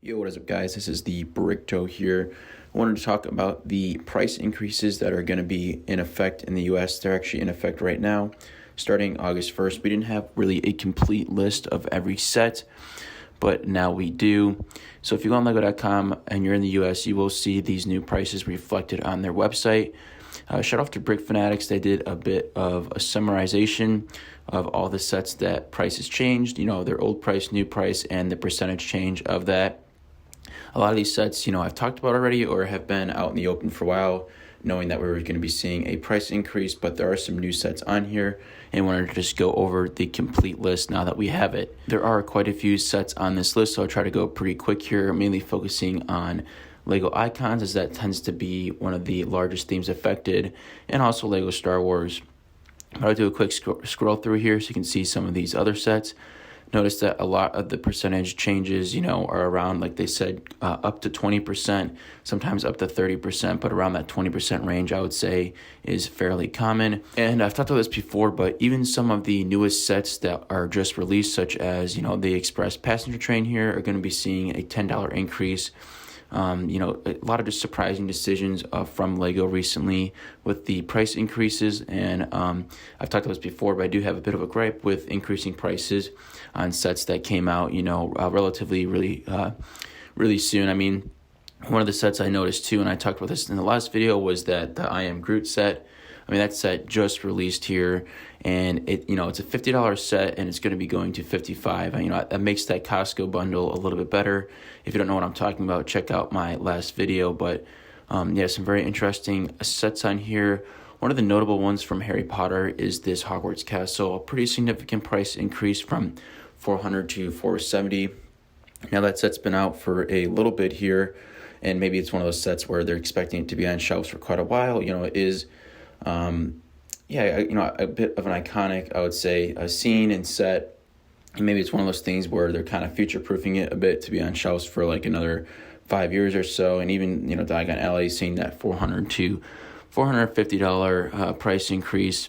Yo, what is up, guys? This is the Brickto here. I wanted to talk about the price increases that are going to be in effect in the US. They're actually in effect right now, starting August 1st. We didn't have really a complete list of every set, but now we do. So if you go on Lego.com and you're in the US, you will see these new prices reflected on their website. Shout out to Brick Fanatics. They did a bit of a summarization of all the sets that prices changed, their old price, new price, and the percentage change of that. A lot of these sets, I've talked about already or have been out in the open for a while, knowing that we were going to be seeing a price increase, but there are some new sets on here and wanted to just go over the complete list now that we have it. There are quite a few sets on this list, so I'll try to go pretty quick here, mainly focusing on Lego Icons, as that tends to be one of the largest themes affected, and also Lego Star Wars. But I'll do a quick scroll through here so you can see some of these other sets. Notice that a lot of the percentage changes, are around, like they said, up to 20%, sometimes up to 30%, but around that 20% range, I would say, is fairly common. And I've talked about this before, but even some of the newest sets that are just released, such as, the Express passenger train here, are going to be seeing a $10 increase. A lot of just surprising decisions from Lego recently with the price increases. And I've talked about this before, but I do have a bit of a gripe with increasing prices on sets that came out, relatively really soon. I mean, one of the sets I noticed too, and I talked about this in the last video, was that the I Am Groot set. I mean, that set just released here, and it's a $50 set, and it's going to be going to $55. That makes that Costco bundle a little bit better. If you don't know what I'm talking about, check out my last video. But some very interesting sets on here. One of the notable ones from Harry Potter is this Hogwarts Castle, a pretty significant price increase from $400 to $470. Now that set's been out for a little bit here, and maybe it's one of those sets where they're expecting it to be on shelves for quite a while. It is. A bit of an iconic, I would say, a scene and set. And maybe it's one of those things where they're kind of future-proofing it a bit to be on shelves for like another 5 years or so. And even, Diagon Alley seeing that $400 to $450 price increase.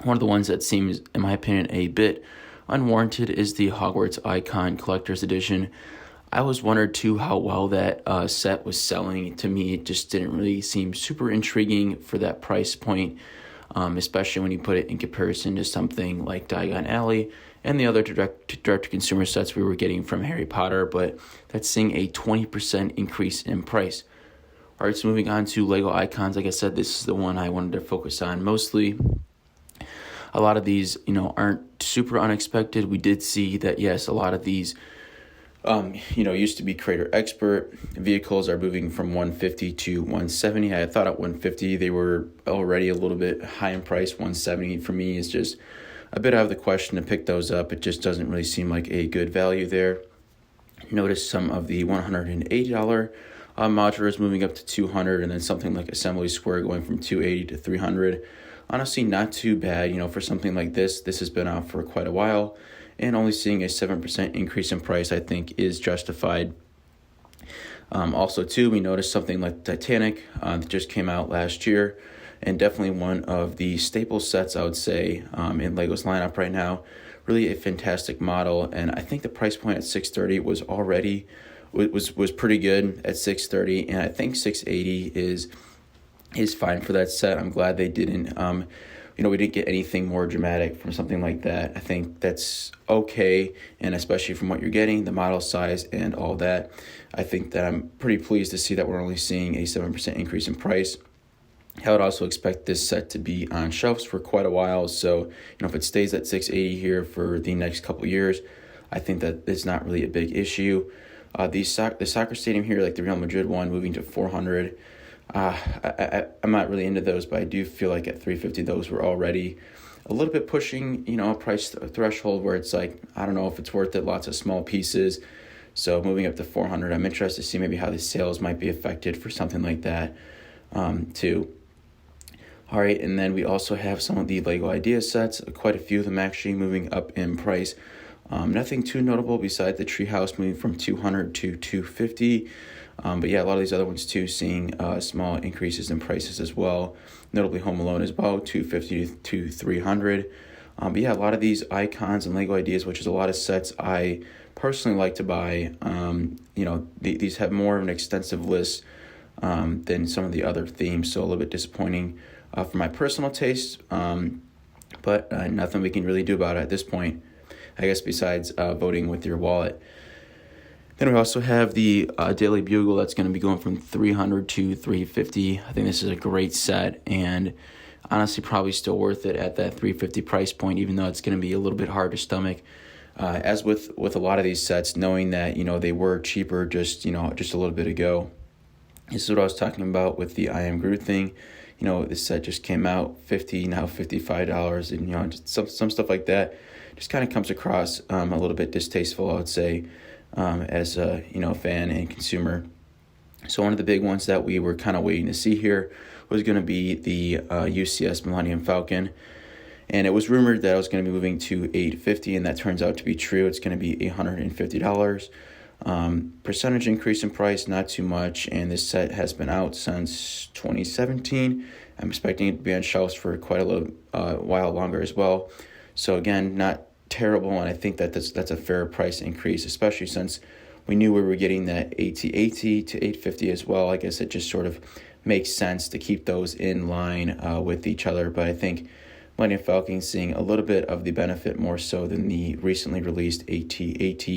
One of the ones that seems, in my opinion, a bit unwarranted is the Hogwarts Icon Collector's Edition. I was wondered too how well that set was selling. To me, it just didn't really seem super intriguing for that price point, especially when you put it in comparison to something like Diagon Alley and the other direct-to-consumer sets we were getting from Harry Potter, but that's seeing a 20% increase in price. All right, so moving on to Lego Icons. Like I said, this is the one I wanted to focus on mostly. A lot of these, aren't super unexpected. We did see that, yes, a lot of these used to be Creator Expert vehicles are moving from 150 to 170. I thought at 150 they were already a little bit high in price. 170 for me is just a bit out of the question to pick those up. It just doesn't really seem like a good value there. Notice some of the $180 modulars moving up to 200, and then something like Assembly Square going from 280 to 300. Honestly, not too bad, for something like this. This has been out for quite a while. And only seeing a 7% increase in price, I think, is justified. Also, too, we noticed something like Titanic that just came out last year, and definitely one of the staple sets, I would say, in Lego's lineup right now. Really a fantastic model, and I think the price point at $630 was pretty good at $630, and I think $680 is fine for that set. I'm glad they didn't. We didn't get anything more dramatic from something like that. I think that's okay, and especially from what you're getting, the model size and all that, I think that I'm pretty pleased to see that we're only seeing a 7% increase in price. I would also expect this set to be on shelves for quite a while, so if it stays at $680 here for the next couple years, I think that it's not really a big issue. The soccer stadium here, like the Real Madrid one, moving to $400. I'm not really into those, but I do feel like at $350 those were already a little bit pushing, a price threshold where it's like, I don't know if it's worth it, lots of small pieces. So moving up to $400, I'm interested to see maybe how the sales might be affected for something like that too. All right, and then we also have some of the Lego Idea sets, quite a few of them actually moving up in price. Nothing too notable besides the Treehouse moving from $200 to $250. But yeah, a lot of these other ones too, seeing small increases in prices as well. Notably Home Alone as well, $250 to $300. But yeah, a lot of these icons and Lego Ideas, which is a lot of sets I personally like to buy. These have more of an extensive list than some of the other themes, so a little bit disappointing for my personal taste, but nothing we can really do about it at this point, I guess, besides voting with your wallet. Then we also have the Daily Bugle that's going to be going from $300 to $350. I think this is a great set, and honestly probably still worth it at that $350 price point, even though it's going to be a little bit hard to stomach. As with a lot of these sets, knowing that they were cheaper just a little bit ago. This is what I was talking about with the I Am Groot thing. This set just came out $50, now $55, and just some stuff like that just kind of comes across a little bit distasteful, I would say, as a fan and consumer. So one of the big ones that we were kind of waiting to see here was going to be the UCS Millennium Falcon, and it was rumored that it was going to be moving to $850, and that turns out to be true. It's going to be $850. Percentage increase in price, not too much, and this set has been out since 2017. I'm expecting it to be on shelves for quite a little while longer as well. So again, not terrible, and I think that that's a fair price increase, especially since we knew we were getting that AT-AT to $850 as well. I guess it just sort of makes sense to keep those in line with each other, but I think Millennium Falcon seeing a little bit of the benefit more so than the recently released AT-AT.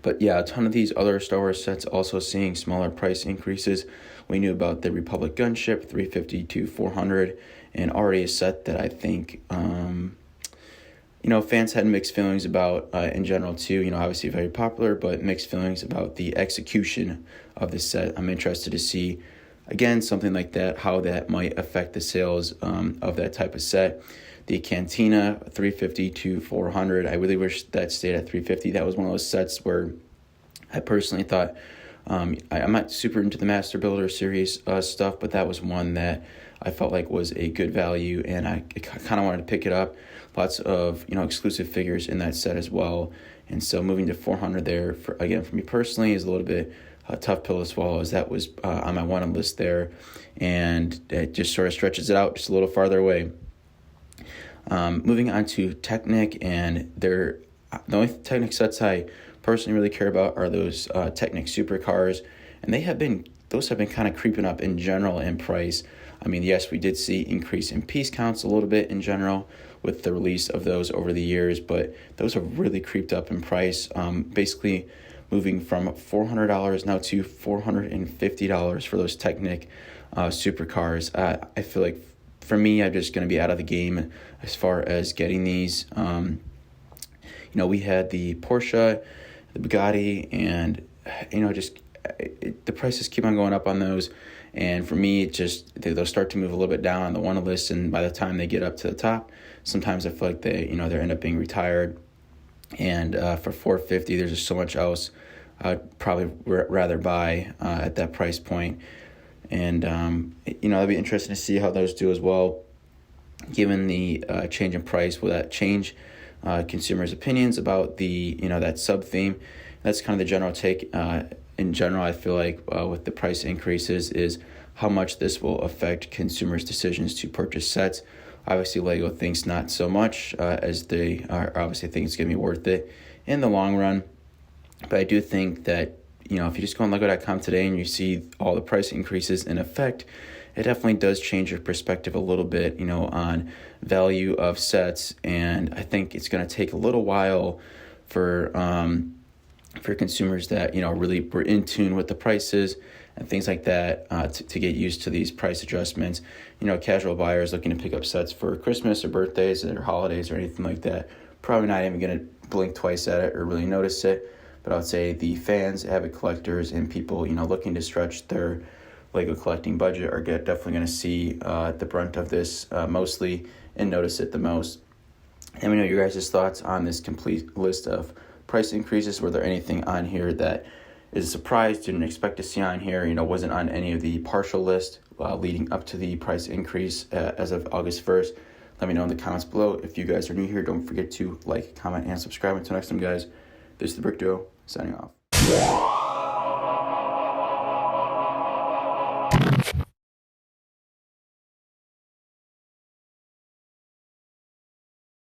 But yeah, a ton of these other Star Wars sets also seeing smaller price increases. We knew about the Republic Gunship, $350 to $400, and already a set that I think fans had mixed feelings about in general too. Obviously very popular, but mixed feelings about the execution of this set. I'm interested to see, again, something like that, how that might affect the sales of that type of set. The Cantina, $350 to $400. I really wish that stayed at $350. That was one of those sets where I personally thought, I'm not super into the Master Builder series stuff, but that was one that I felt like was a good value, and I kind of wanted to pick it up. Lots of exclusive figures in that set as well, and so moving to $400 there, for me personally, is a little bit a tough pill to swallow, as that was on my wanted list there, and it just sort of stretches it out just a little farther away. Moving on to Technic, and the only Technic sets I personally really care about are those Technic supercars, and those have been kind of creeping up in general in price. I mean, yes, we did see increase in piece counts a little bit in general with the release of those over the years, but those have really creeped up in price, basically moving from $400 now to $450 for those Technic supercars. I feel like for me, I'm just going to be out of the game as far as getting these. We had the Porsche, the Bugatti, and the prices keep on going up on those. And for me, they'll start to move a little bit down on the wanted list, and by the time they get up to the top, sometimes I feel like they end up being retired. And for $450, there's just so much else I'd probably rather buy at that price point. And it'll be interesting to see how those do as well. Given the change in price, will that change consumers' opinions about the that sub theme? That's kind of the general take. In general, I feel like with the price increases is how much this will affect consumers' decisions to purchase sets. Obviously, Lego thinks not so much, as they are obviously think it's going to be worth it in the long run. But I do think that, if you just go on Lego.com today and you see all the price increases in effect, it definitely does change your perspective a little bit, on value of sets. And I think it's going to take a little while for consumers that, really were in tune with the prices and things like that to get used to these price adjustments. Casual buyers looking to pick up sets for Christmas or birthdays or holidays or anything like that, probably not even going to blink twice at it or really notice it. But I would say the fans, avid collectors, and people, looking to stretch their Lego collecting budget are definitely going to see the brunt of this mostly and notice it the most. Let me know your guys' thoughts on this complete list of price increases. Were there anything on here that is a surprise, didn't expect to see on here, wasn't on any of the partial list leading up to the price increase as of August 1st? Let me know in the comments below. If you guys are new here, don't forget to like, comment, and subscribe. Until next time, guys, this is the Brick Duo, signing off.